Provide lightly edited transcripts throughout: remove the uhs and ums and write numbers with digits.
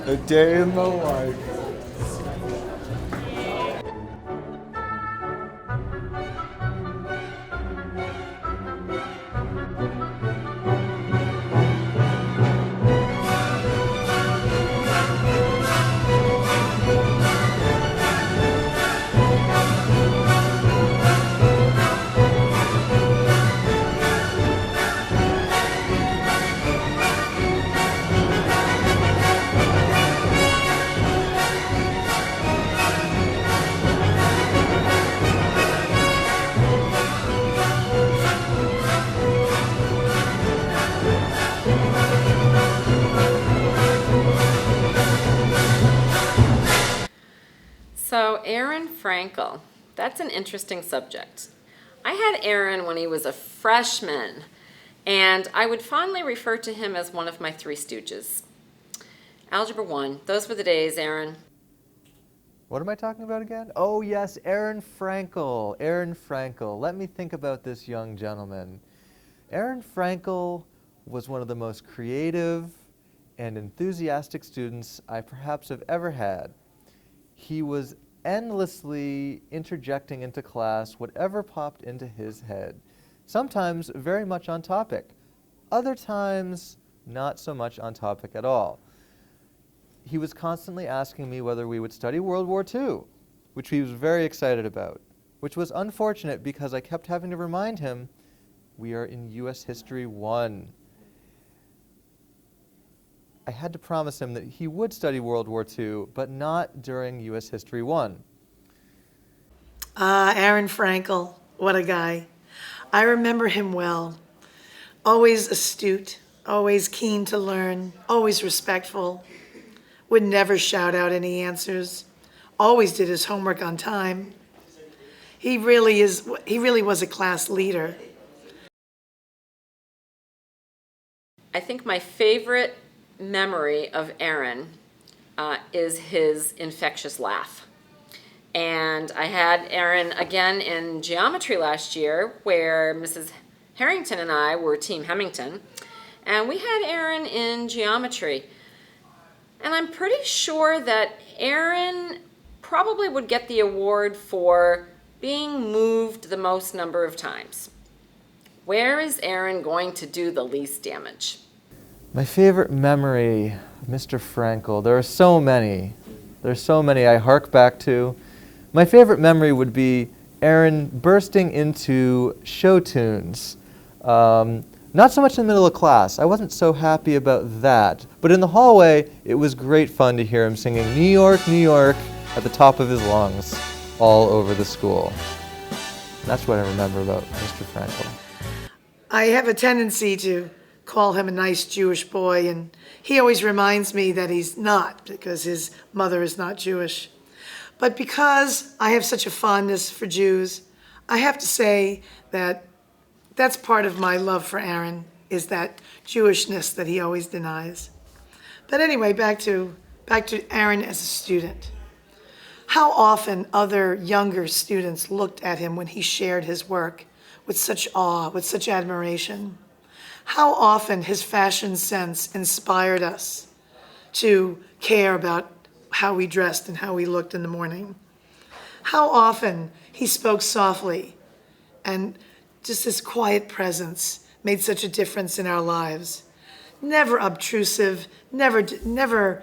A day in the life. So, Aaron Frankel, that's an interesting subject. I had Aaron when he was a freshman, and I would fondly refer to him as one of my three stooges. Algebra 1, those were the days, Aaron. What am I talking about again? Oh yes, Aaron Frankel. Aaron Frankel. Let me think about this young gentleman. Aaron Frankel was one of the most creative and enthusiastic students I perhaps have ever had. He was endlessly interjecting into class whatever popped into his head, sometimes very much on topic, other times not so much on topic at all. He was constantly asking me whether we would study World War II, which he was very excited about, which was unfortunate because I kept having to remind him we are in U.S. History 1. I had to promise him that he would study World War II, but not during U.S. History 1. Aaron Frankel, what a guy. I remember him well. Always astute, always keen to learn, always respectful. Would never shout out any answers. Always did his homework on time. He really was a class leader. I think my favorite memory of Aaron is his infectious laugh. And I had Aaron again in geometry last year, where Mrs. Harrington and I were Team Hemington, and we had Aaron in geometry. And I'm pretty sure that Aaron probably would get the award for being moved the most number of times. Where is Aaron going to do the least damage? My favorite memory of Mr. Frankel, there are so many. There's so many I hark back to. My favorite memory would be Aaron bursting into show tunes. Not so much in the middle of class. I wasn't so happy about that. But in the hallway, it was great fun to hear him singing New York, New York at the top of his lungs all over the school. That's what I remember about Mr. Frankel. I have a tendency to call him a nice Jewish boy, and he always reminds me that he's not, because his mother is not Jewish. But because I have such a fondness for Jews, I have to say that that's part of my love for Aaron, is that Jewishness that he always denies. But anyway, back to Aaron as a student. How often other younger students looked at him when he shared his work with such awe, with such admiration. How often his fashion sense inspired us to care about how we dressed and how we looked in the morning. How often he spoke softly, and just his quiet presence made such a difference in our lives. Never obtrusive, never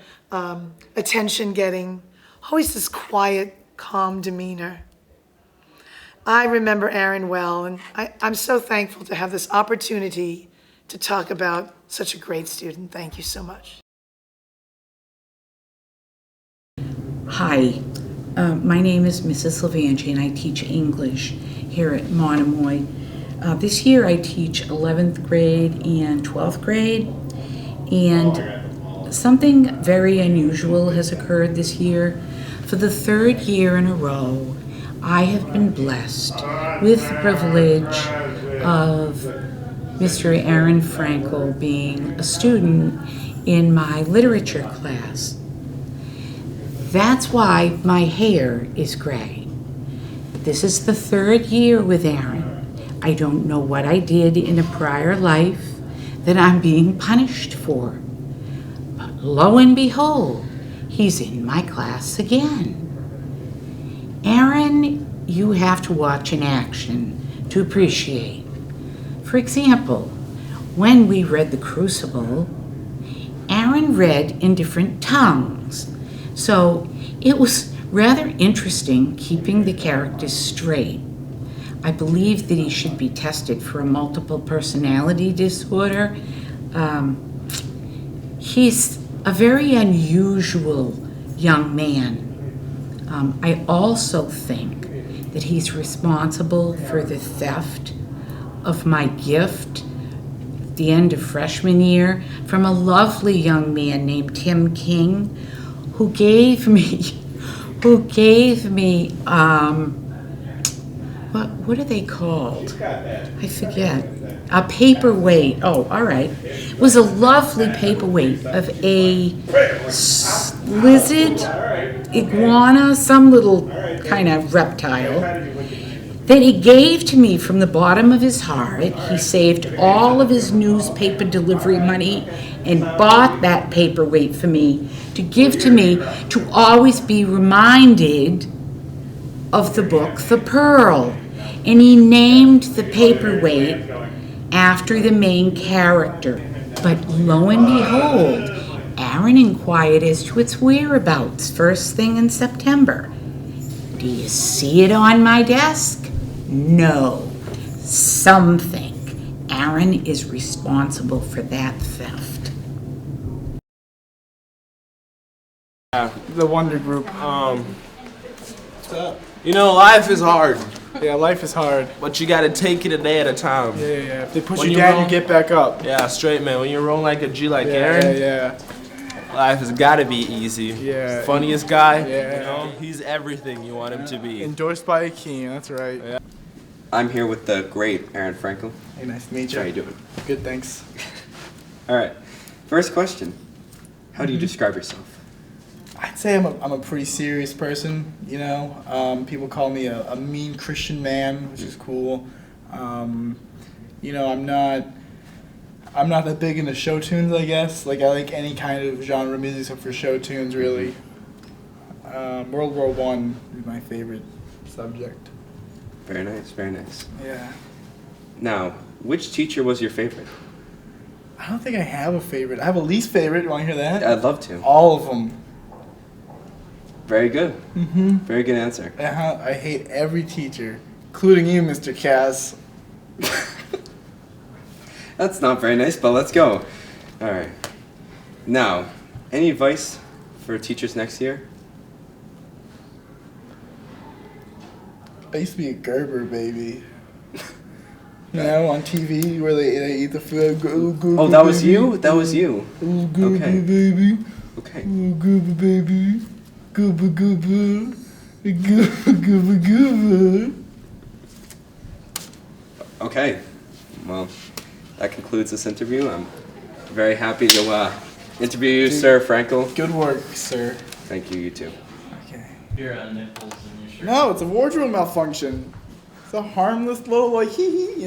attention-getting, always this quiet, calm demeanor. I remember Aaron well, and I'm so thankful to have this opportunity to talk about such a great student. Thank you so much. Hi, my name is Mrs. Levangi, and I teach English here at Monomoy. This year I teach 11th grade and 12th grade, and something very unusual has occurred this year. For the third year in a row, I have been blessed with the privilege of Mr. Aaron Frankel being a student in my literature class. That's why my hair is gray. This is the third year with Aaron. I don't know what I did in a prior life that I'm being punished for. But lo and behold, he's in my class again. Aaron, you have to watch in action to appreciate. For example, when we read The Crucible, Aaron read in different tongues. So it was rather interesting keeping the characters straight. I believe that he should be tested for a multiple personality disorder. He's a very unusual young man. I also think that he's responsible for the theft of my gift at the end of freshman year from a lovely young man named Tim King, who gave me what are they called? I forget. A paperweight. Oh, all right. It was a lovely paperweight of a lizard, iguana, some little kind of reptile that he gave to me from the bottom of his heart. He saved all of his newspaper delivery money and bought that paperweight for me to give to me to always be reminded of the book The Pearl. And he named the paperweight after the main character. But lo and behold, Aaron inquired as to its whereabouts first thing in September. Do you see it on my desk? No. Some think Aaron is responsible for that theft. The Wonder Group. Life is hard, Yeah, life is hard. but you gotta take it a day at a time. Yeah. If they push When you you down, roll- you get back up. Yeah, straight man. When you're rolling like a G like Yeah, Aaron, yeah. life has gotta be easy. Yeah. Funniest guy, Yeah. he's everything you want him to be. Endorsed by Akeem, that's right. Yeah. I'm here with the great Aaron Frankel. Hey, nice to meet you. How you doing? Good, thanks. All right. First question. How do you describe yourself? I'd say I'm a pretty serious person, People call me a mean Christian man, which is cool. I'm not that big into show tunes, I guess. Like, I like any kind of genre music except for show tunes, really. World War I is my favorite subject. Very nice, very nice. Yeah. Now, which teacher was your favorite? I don't think I have a favorite. I have a least favorite. You want to hear that? I'd love to. All of them. Very good. Mm-hmm. Very good answer. I hate every teacher, including you, Mr. Cass. That's not very nice, but let's go. All right. Now, any advice for teachers next year? I used to be a Gerber baby. On TV where they eat the food. Oh, that was you? That was you. Oh, Gerber Okay. baby. Okay. Oh, Gerber baby. Gerber, Gerber. Gerber, Gerber, Gerber. Okay. Well, that concludes this interview. I'm very happy to interview you, Sir Frankel. Good work, sir. Thank you, you too. Okay. Here are nipples in your shirt. No, it's a wardrobe malfunction. It's a harmless little, hee hee,